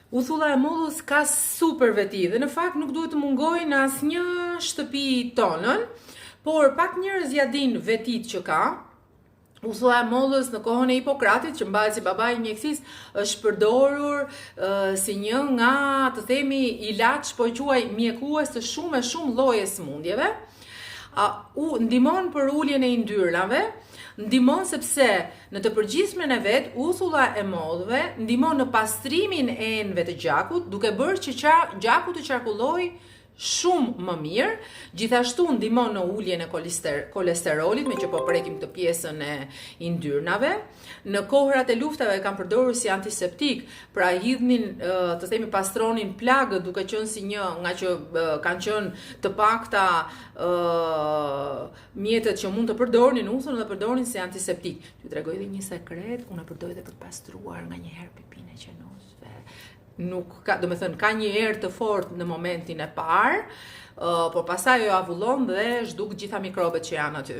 Uthulla e mollës ka super veti dhe në fakt nuk duhet të mungoj në asnjë shtëpi tonën, por pak njerëz ja din vetit që ka. Uthulla e mollës në kohën e Hipokratit, që mbahet si babai i mjekësisë, është përdorur si një nga, të themi, ilaç, po quaj mjekues të shumë lloje sëmundjeve. Ndihmon për uljen e yndyrnave, ndihmon sepse në të përgjithshmen e vet, uthulla e mollëve ndihmon në pastrimin e enëve të gjakut, duke bërë që gjaku të qarkullojë shumë më mirë, gjithashtu ndihmon në uljen e kolesterolit, me që po prekim këtë pjesën e yndyrnave. Në kohërat e luftave kanë përdorur si antiseptik, pra hidhnin, të themi, pastronin plagët, duke qenë si një nga që kanë qenë të pakta mjetet që mund të përdornin uthullën dhe përdornin si antiseptik. Ju tregoj edhe një sekret, unë e përdor edhe për të pastruar nganjëherë pipinë e qenusve. Nuk ka, do me thënë, ka një erë të fortë në momentin e parë, por pastaj ajo avullon dhe zhduk gjitha mikrobet që janë aty.